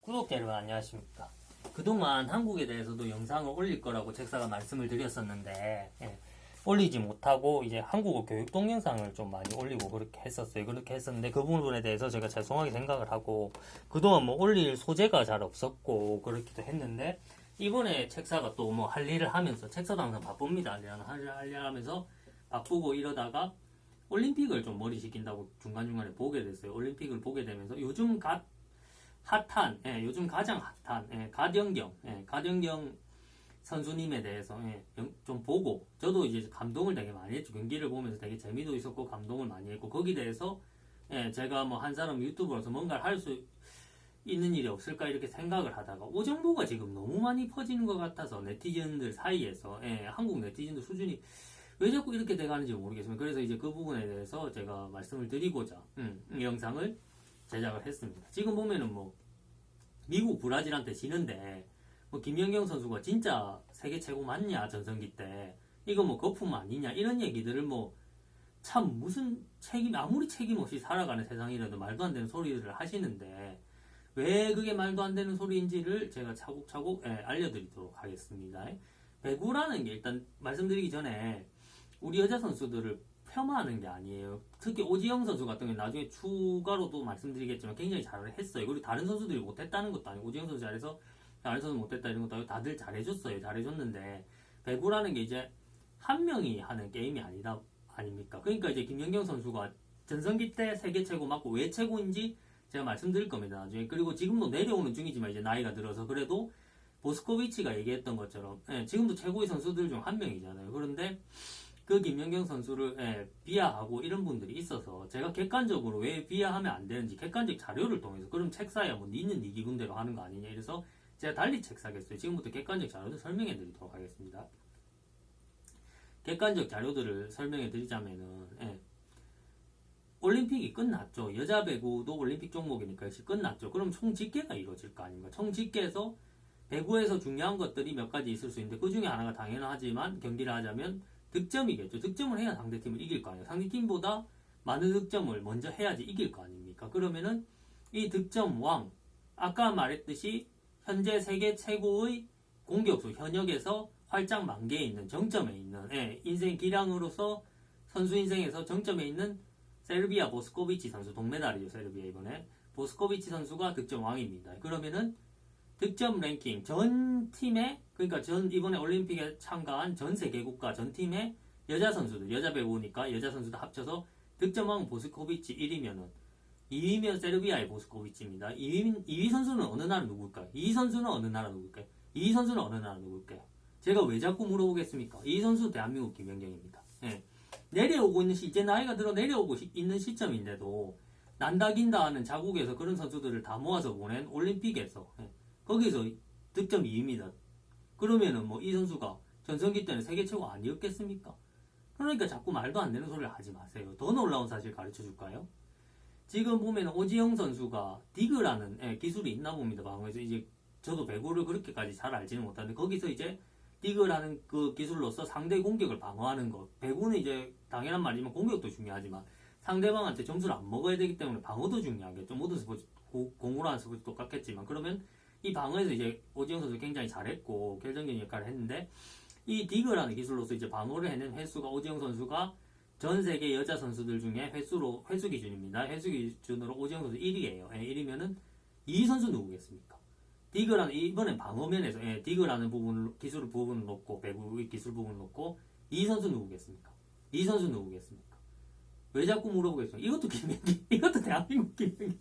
구독자 여러분 안녕하십니까. 그동안 한국에 대해서도 영상을 올릴 거라고 책사가 말씀을 드렸었는데 올리지 못하고 이제 한국어 교육 동영상을 좀 많이 올리고 그렇게 했었어요. 그렇게 했었는데 그 부분에 대해서 제가 죄송하게 생각을 하고 그동안 뭐 올릴 소재가 잘 없었고 그렇기도 했는데 이번에 책사가 또 뭐 할 일을 하면서 책사도 항상 바쁩니다. 할 일 하면서 바쁘고 이러다가 올림픽을 좀 머리식힌다고 중간중간에 보게 됐어요. 올림픽을 보게 되면서 요즘 핫한, 요즘 가장 핫한, 가den경 선수님에 대해서, 좀 보고, 저도 이제 감동을 되게 많이 했죠. 경기를 보면서 되게 재미도 있었고, 감동을 많이 했고, 거기에 대해서, 제가 뭐 한 사람 유튜버로서 뭔가를 할 수 있는 일이 없을까 이렇게 생각을 하다가, 오정보가 지금 너무 많이 퍼지는 것 같아서, 네티즌들 사이에서, 한국 네티즌들 수준이 왜 자꾸 이렇게 돼가는지 모르겠습니다. 그래서 이제 그 부분에 대해서 제가 말씀을 드리고자, 이 영상을 제작을 했습니다. 지금 보면은 뭐 미국 브라질한테 지는데 뭐 김연경 선수가 진짜 세계 최고 맞냐 전성기 때 이거 뭐 거품 아니냐 이런 얘기들을 뭐 참 무슨 아무리 책임 없이 살아가는 세상이라도 말도 안 되는 소리들을 하시는데 왜 그게 말도 안 되는 소리인지를 제가 차곡차곡 알려드리도록 하겠습니다. 배구라는 게 일단 말씀드리기 전에 우리 여자 선수들을 폄하하는 게 아니에요. 특히 오지영 선수 같은 경우는 나중에 추가로도 말씀드리겠지만 굉장히 잘 했어요. 그리고 다른 선수들이 못했다는 것도 아니고 오지영 선수 잘해서 다른 선수 못했다 이런 것도 아니고 다들 잘해줬어요. 잘해줬는데 배구라는 게 이제 한 명이 하는 게임이 아닙니까? 그러니까 이제 김연경 선수가 전성기 때 세계 최고 맞고 왜 최고인지 제가 말씀드릴 겁니다. 나중에. 그리고 지금도 내려오는 중이지만 이제 나이가 들어서 그래도 보스코비치가 얘기했던 것처럼 지금도 최고의 선수들 중 한 명이잖아요. 그런데 그 김연경 선수를 비하하고 이런 분들이 있어서 제가 객관적으로 왜 비하하면 안 되는지 객관적 자료를 통해서 그럼 책 사야 뭐 니는 니 기분대로 하는 거 아니냐 이래서 제가 달리 책 사겠어요. 지금부터 객관적 자료를 설명해 드리도록 하겠습니다. 객관적 자료들을 설명해 드리자면은 올림픽이 끝났죠. 여자 배구도 올림픽 종목이니까 역시 끝났죠. 그럼 총 집계가 이루어질 거 아닙니까? 총 집계에서 배구에서 중요한 것들이 몇 가지 있을 수 있는데 그 중에 하나가 당연하지만 경기를 하자면 득점이겠죠. 득점을 해야 상대팀을 이길 거 아니에요. 상대팀보다 많은 득점을 먼저 해야지 이길 거 아닙니까? 그러면은 이 득점왕, 아까 말했듯이 현재 세계 최고의 공격수 현역에서 활짝 만개에 있는 정점에 있는 인생 기량으로서 선수 인생에서 정점에 있는 세르비아 보스코비치 선수 동메달이죠. 세르비아 이번에 보스코비치 선수가 득점왕입니다. 그러면은 득점 랭킹 전 팀의 그러니까 이번에 올림픽에 참가한 전 세계 국가 전 팀의 여자 선수들 여자 배우니까 여자 선수들 합쳐서 득점왕 보스코비치 1위면은 2위면 세르비아의 보스코비치입니다. 2위 선수는 어느 나라 누굴까요? 2위 선수는 어느 나라 누굴까요? 2위 선수는 어느 나라 누굴까요? 제가 왜 자꾸 물어보겠습니까? 2위 선수 대한민국 김연경입니다. 내려오고 있는 이제 나이가 들어 내려오고 있는 시점인데도 난다긴다 하는 자국에서 그런 선수들을 다 모아서 보낸 올림픽에서 거기서 득점 2위입니다. 그러면은 뭐 이 선수가 전성기 때는 세계 최고 아니었겠습니까? 그러니까 자꾸 말도 안 되는 소리를 하지 마세요. 더 놀라운 사실 가르쳐 줄까요? 지금 보면 오지영 선수가 디그라는 기술이 있나 봅니다. 방어에서 이제 저도 배구를 그렇게까지 잘 알지는 못하는데 거기서 이제 디그라는 그 기술로서 상대 공격을 방어하는 것. 배구는 이제 당연한 말이지만 공격도 중요하지만 상대방한테 점수를 안 먹어야 되기 때문에 방어도 중요하겠죠. 모든 스포츠 공으로 하는 스포츠 똑같겠지만 그러면 이 방어에서 이제 오지영 선수 굉장히 잘했고 결정적인 역할을 했는데 이 디그라는 기술로서 이제 방어를 해낸 횟수가 오지영 선수가 전 세계 여자 선수들 중에 횟수 기준입니다. 횟수 기준으로 오지영 선수 1위예요. 1위면은 2위 선수 누구겠습니까? 디그라는 이번엔 방어면에서 디그라는 기술 부분을 놓고 배구의 기술 부분을 놓고 2위 선수 누구겠습니까? 2위 선수 누구겠습니까? 왜 자꾸 물어보겠습니까? 이것도 김연기, 이것도 대한민국 김연기.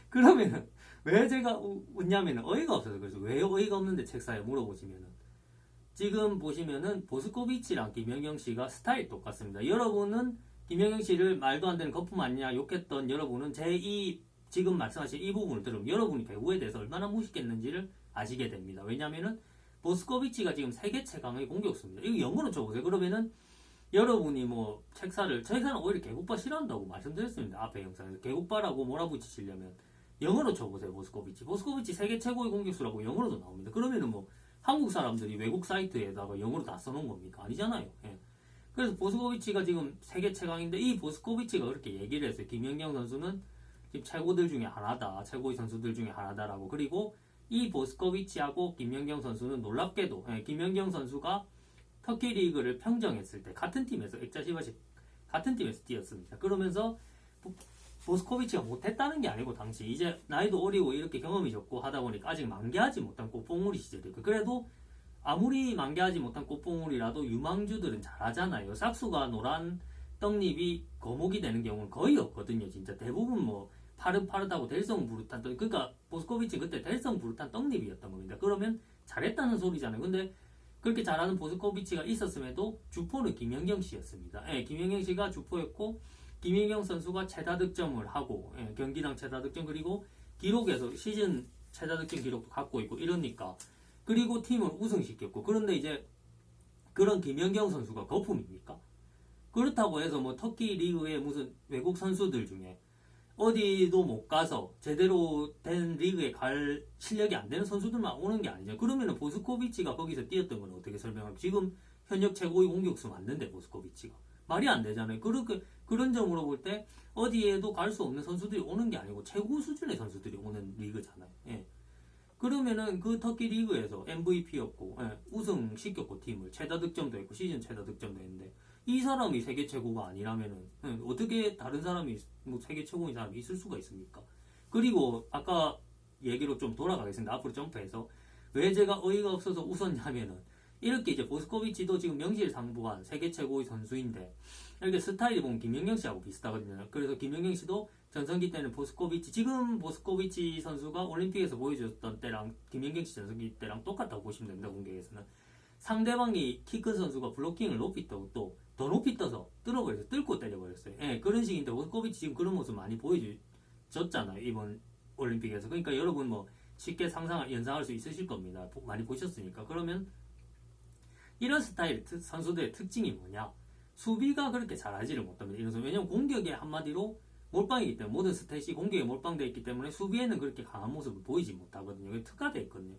그러면은 왜 제가 웃냐면은 어이가 없어서 그래서 왜 어이가 없는데 책사에 물어보시면은 지금 보시면은 보스코비치랑 김연경 씨가 스타일 똑같습니다. 여러분은 김연경 씨를 말도 안 되는 거품 아니냐 욕했던 여러분은 지금 말씀하신 이 부분을 들으면 여러분이 배구에 대해서 얼마나 무식했는지를 아시게 됩니다. 왜냐면은 보스코비치가 지금 세계 최강의 공격수입니다. 이거 영어로 쳐보세요. 그러면은 여러분이 뭐 책사는 오히려 개국바 싫어한다고 말씀드렸습니다. 앞에 영상에서 개국바라고 몰아붙이시려면 영어로 쳐보세요. 보스코비치 세계 최고의 공격수라고 영어로도 나옵니다. 그러면은 뭐 한국 사람들이 외국 사이트에다가 영어로 다 써놓은 겁니까? 아니잖아요. 그래서 보스코비치가 지금 세계 최강인데 이 보스코비치가 그렇게 얘기를 했어요. 김연경 선수는 지금 최고들 중에 하나다. 최고의 선수들 중에 하나다라고. 그리고 이 보스코비치하고 김연경 선수는 놀랍게도 김연경 선수가 터키 리그를 평정했을 때 같은 팀에서 액자시바시 같은 팀에서 뛰었습니다. 그러면서 보스코비치가 못했다는 게 아니고 당시 이제 나이도 어리고 이렇게 경험이 적고 하다 보니까 아직 만개하지 못한 꽃봉우리 시절이고 그래도 아무리 만개하지 못한 꽃봉우리라도 유망주들은 잘하잖아요. 싹수가 노란 떡잎이 거목이 되는 경우는 거의 없거든요. 진짜 대부분 뭐 파릇파릇하고 델성부르탄 그러니까 보스코비치 그때 델성부르탄 떡잎이었던 겁니다. 그러면 잘했다는 소리잖아요. 근데 그렇게 잘하는 보스코비치가 있었음에도 주포는 김연경 씨였습니다. 김연경 씨가 주포였고 김연경 선수가 최다 득점을 하고 경기당 최다 득점 그리고 기록에서 시즌 최다 득점 기록도 갖고 있고 이러니까 그리고 팀을 우승시켰고 그런데 이제 그런 김연경 선수가 거품입니까? 그렇다고 해서 뭐 터키 리그의 무슨 외국 선수들 중에 어디도 못 가서 제대로 된 리그에 갈 실력이 안 되는 선수들만 오는 게 아니죠. 그러면은 보스코비치가 거기서 뛰었던 건 어떻게 설명하면 지금 현역 최고의 공격수 맞는데 보스코비치가 말이 안 되잖아요. 그런 점으로 볼 때 어디에도 갈 수 없는 선수들이 오는 게 아니고 최고 수준의 선수들이 오는 리그잖아요. 그러면은 그 터키 리그에서 MVP였고 우승시켰고 팀을 최다 득점도 했고 시즌 최다 득점도 했는데 이 사람이 세계 최고가 아니라면은 어떻게 다른 사람이 뭐 세계 최고인 사람이 있을 수가 있습니까? 그리고 아까 얘기로 좀 돌아가겠습니다. 앞으로 점프해서 왜 제가 어이가 없어서 웃었냐면은 이렇게 이제 보스코비치도 지금 명실상부한 세계 최고의 선수인데 이렇게 스타일이 보면 김연경 씨하고 비슷하거든요. 그래서 김연경 씨도 전성기 때는 보스코비치 지금 보스코비치 선수가 올림픽에서 보여줬던 때랑 김연경 씨 전성기 때랑 똑같다고 보시면 됩니다. 공격에서는 상대방이 키 큰 선수가 블로킹을 높이 떠고 또 더 높이 떠서 뚫어버려서 뚫고 때려버렸어요. 그런 식인데 보스코비치 지금 그런 모습 많이 보여줬잖아요. 이번 올림픽에서. 그러니까 여러분 뭐 쉽게 연상할 수 있으실 겁니다. 많이 보셨으니까. 그러면 이런 스타일 선수들의 특징이 뭐냐? 수비가 그렇게 잘하지를 못합니다. 이런 선수. 왜냐면 공격에 한마디로 몰빵이기 때문에 모든 스탯이 공격에 몰빵되어 있기 때문에 수비에는 그렇게 강한 모습을 보이지 못하거든요. 특화되어 있거든요.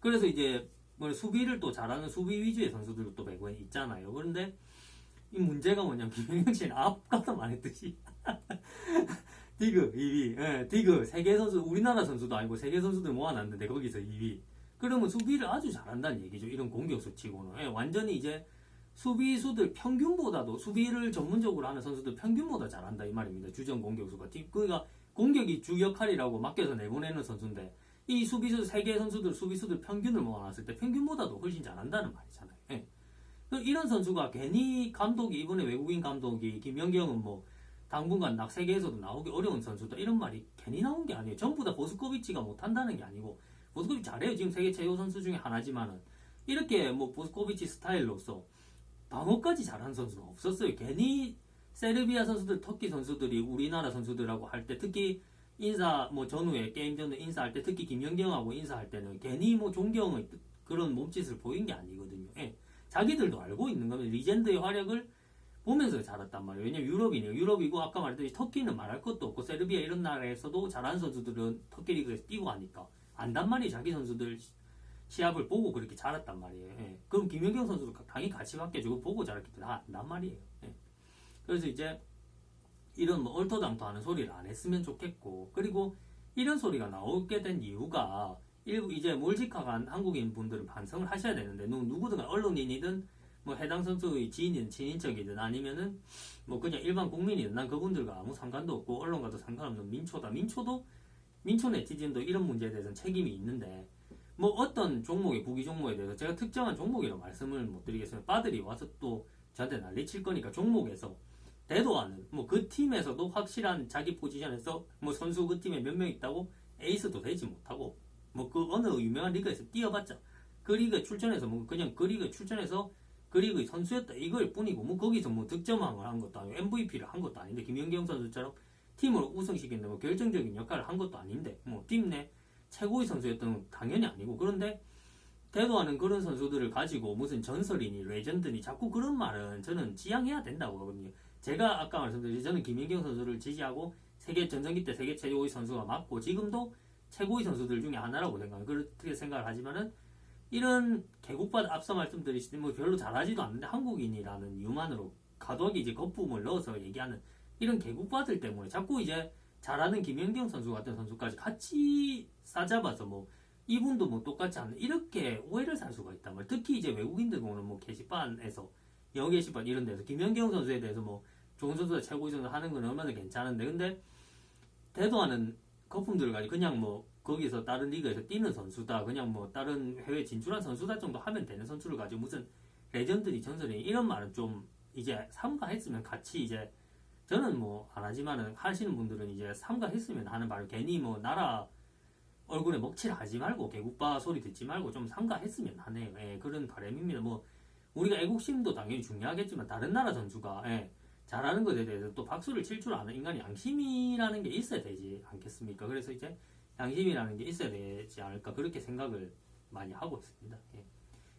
그래서 이제 뭐 수비를 또 잘하는 수비 위주의 선수들도 또 배구에 있잖아요. 그런데 이 문제가 뭐냐면 김연경 씨는 아까도 말했듯이 디그 2위, 디그 세계 선수 우리나라 선수도 아니고 세계 선수들 모아놨는데 거기서 2위. 그러면 수비를 아주 잘한다는 얘기죠. 이런 공격수 치고는 완전히 이제 수비수들 평균보다도 수비를 전문적으로 하는 선수들 평균보다 잘한다 이 말입니다. 주전 공격수가 그러니까 공격이 주 역할이라고 맡겨서 내보내는 선수인데 이 수비수 세계 선수들 수비수들 평균을 모아놨을 때 평균보다도 훨씬 잘한다는 말이잖아요. 이런 선수가 괜히 감독이 이번에 외국인 감독이 김연경은 뭐 당분간 세계에서도 나오기 어려운 선수다 이런 말이 괜히 나온 게 아니에요. 전부 다 보스코비치가 못한다는 게 아니고 보스코비치 잘해요. 지금 세계 최고 선수 중에 하나지만은 이렇게 뭐 보스코비치 스타일로서 방어까지 잘하는 선수는 없었어요. 괜히 세르비아 선수들, 터키 선수들이 우리나라 선수들하고 할 때 특히 인사 뭐 전후에 게임 전에 인사할 때 특히 김연경하고 인사할 때는 괜히 뭐 존경의 그런 몸짓을 보인 게 아니거든요. 자기들도 알고 있는 겁니다. 리젠드의 활약을 보면서 잘했단 말이에요. 왜냐면 유럽이고 아까 말했듯이 터키는 말할 것도 없고 세르비아 이런 나라에서도 잘하는 선수들은 터키 리그에서 뛰고 하니까 안단 말이에요. 자기 선수들 시합을 보고 그렇게 잘했단 말이에요. 그럼 김연경 선수도 당연히 같이 맡겨주고 보고 잘했기 때문에 다 안단 말이에요. 그래서 이제 이런 뭐 얼토당토하는 소리를 안 했으면 좋겠고 그리고 이런 소리가 나오게 된 이유가 일부 이제 몰직한 한국인 분들은 반성을 하셔야 되는데 누구든 언론인이든 뭐 해당 선수의 지인이든 친인척이든 아니면은 뭐 그냥 일반 국민이든 난 그분들과 아무 상관도 없고 언론과도 상관없는 민초다. 민초 네티즌도 이런 문제에 대해서는 책임이 있는데 뭐 어떤 종목의 부기 종목에 대해서 제가 특정한 종목이라고 말씀을 못 드리겠습니다. 빠들이 와서 또 저한테 난리칠 거니까 종목에서 대도 않은 뭐 그 팀에서도 확실한 자기 포지션에서 뭐 선수 그 팀에 몇 명 있다고 에이스도 되지 못하고 뭐 그 어느 유명한 리그에서 뛰어봤자 그 리그에 출전해서 뭐 그냥 그 리그에 출전해서 그 리그의 선수였다 이걸 뿐이고 뭐 거기서 뭐 득점왕을 한 것도 아니고 MVP를 한 것도 아닌데 김연경 선수처럼 팀을 우승시키는데 뭐 결정적인 역할을 한 것도 아닌데 뭐 팀 내 최고의 선수였던 건 당연히 아니고 그런데 대도하는 그런 선수들을 가지고 무슨 전설이니 레전드니 자꾸 그런 말은 저는 지양해야 된다고 하거든요. 제가 아까 말씀드렸듯이 저는 김연경 선수를 지지하고 세계 전성기 때 세계 최고의 선수가 맞고 지금도 최고의 선수들 중에 하나라고 그렇게 생각을 하지만은 이런 개국받 앞서 말씀드리시듯이 뭐 별로 잘하지도 않는데 한국인이라는 이유만으로 가도하게 이제 거품을 넣어서 얘기하는 이런 개국받을 때문에 자꾸 이제 잘하는 김연경 선수 같은 선수까지 같이 싸잡아서 뭐 이분도 뭐 똑같지 않나 이렇게 오해를 살 수가 있단 말이에요. 특히 이제 외국인들 보는 뭐 게시판에서 영어 게시판 이런 데서 김연경 선수에 대해서 뭐 좋은 선수가 최고 선수 하는 건 얼마나 괜찮은데 근데 대도하는 거품들을 가지고 그냥 뭐 거기서 다른 리그에서 뛰는 선수다 그냥 뭐 다른 해외 진출한 선수다 정도 하면 되는 선수를 가지고 무슨 레전드니 전설이 이런 말은 좀 이제 삼가했으면 같이 이제 저는 뭐 안 하지만은 하시는 분들은 이제 삼가했으면 하는 말을 괜히 뭐 나라 얼굴에 먹칠 하지 말고 개국바 소리 듣지 말고 좀 삼가했으면 하네요. 예, 그런 바람입니다. 뭐 우리가 애국심도 당연히 중요하겠지만 다른 나라 선수가 예, 잘하는 것에 대해서 또 박수를 칠 줄 아는 인간이 양심이라는 게 있어야 되지 않겠습니까? 그래서 이제 양심이라는 게 있어야 되지 않을까 그렇게 생각을 많이 하고 있습니다. 예.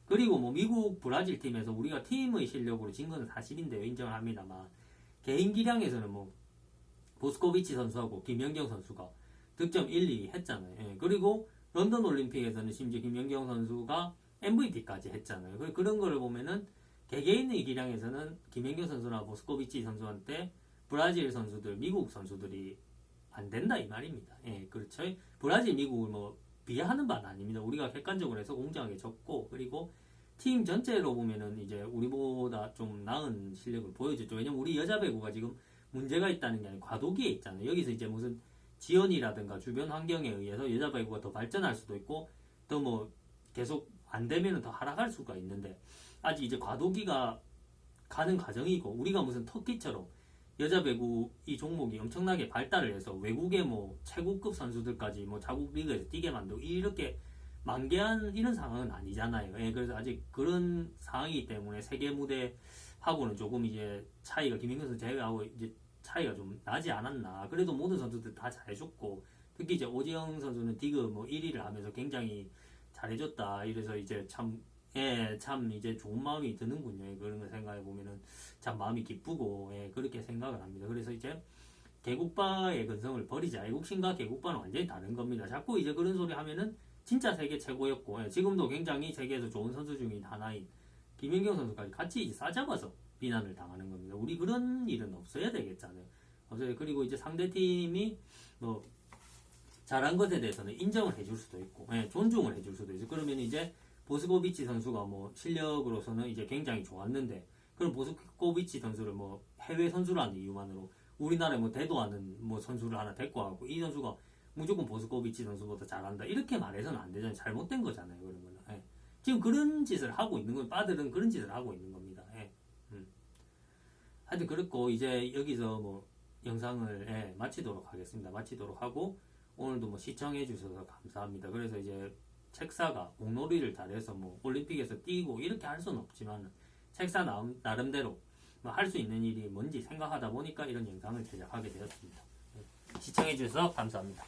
그리고 뭐 미국 브라질 팀에서 우리가 팀의 실력으로 진 건 사실인데요. 인정을 합니다만 개인 기량에서는 뭐 보스코비치 선수하고 김연경 선수가 득점 1, 2 했잖아요. 예. 그리고 런던 올림픽에서는 심지어 김연경 선수가 MVP까지 했잖아요. 그런 거를 보면은 개개인의 기량에서는 김연경 선수나 보스코비치 선수한테 브라질 선수들, 미국 선수들이 안 된다 이 말입니다. 예, 그렇죠. 브라질, 미국을 뭐 비하하는 바는 아닙니다. 우리가 객관적으로 해서 공정하게 졌고 그리고 팀 전체로 보면은 이제 우리보다 좀 나은 실력을 보여줬죠. 왜냐면 우리 여자 배구가 지금 문제가 있다는 게 아니고 과도기에 있잖아요. 여기서 이제 무슨 지원이라든가 주변 환경에 의해서 여자 배구가 더 발전할 수도 있고 더 뭐 계속 안 되면은 더 하락할 수가 있는데 아직 이제 과도기가 가는 과정이고 우리가 무슨 터키처럼 여자 배구 이 종목이 엄청나게 발달을 해서 외국의 뭐 최고급 선수들까지 뭐 자국 리그에서 뛰게 만들고 이렇게 만개한 이런 상황은 아니잖아요. 예, 그래서 아직 그런 상황이기 때문에 세계 무대하고는 조금 이제 차이가 김민경 선수 제외하고 이제 차이가 좀 나지 않았나. 그래도 모든 선수들 다 잘해줬고 특히 이제 오지영 선수는 디그 뭐 1위를 하면서 굉장히 잘해줬다. 이래서 이제 참 예, 참 이제 좋은 마음이 드는군요. 그런 걸 생각해 보면은 참 마음이 기쁘고 예, 그렇게 생각을 합니다. 그래서 이제 개국바의 근성을 버리자. 애국심과 개국바는 완전히 다른 겁니다. 자꾸 이제 그런 소리 하면은 진짜 세계 최고였고 예, 지금도 굉장히 세계에서 좋은 선수 중인 하나인 김연경 선수까지 같이 이제 싸잡아서 비난을 당하는 겁니다. 우리 그런 일은 없어야 되겠잖아요. 그리고 이제 상대 팀이 뭐 잘한 것에 대해서는 인정을 해줄 수도 있고 예, 존중을 해줄 수도 있고 그러면 이제 보스코비치 선수가 뭐 실력으로서는 이제 굉장히 좋았는데 그럼 보스코비치 선수를 뭐 해외 선수라는 이유만으로 우리나라에 뭐 대도하는 뭐 선수를 하나 데리고 와고 이 선수가 무조건 보스코비치 선수보다 잘한다 이렇게 말해서는 안 되잖아요. 잘못된 거잖아요. 그런 거는 예. 지금 그런 짓을 하고 있는 거예요. 빠들은 그런 짓을 하고 있는 겁니다. 예. 하여튼 그렇고 이제 여기서 뭐 영상을 예, 마치도록 하겠습니다. 마치도록 하고 오늘도 뭐 시청해 주셔서 감사합니다. 그래서 이제 책사가 공놀이를 잘해서 뭐 올림픽에서 뛰고 이렇게 할 수는 없지만 책사 나름대로 뭐 할 수 있는 일이 뭔지 생각하다 보니까 이런 영상을 제작하게 되었습니다. 시청해 주셔서 감사합니다.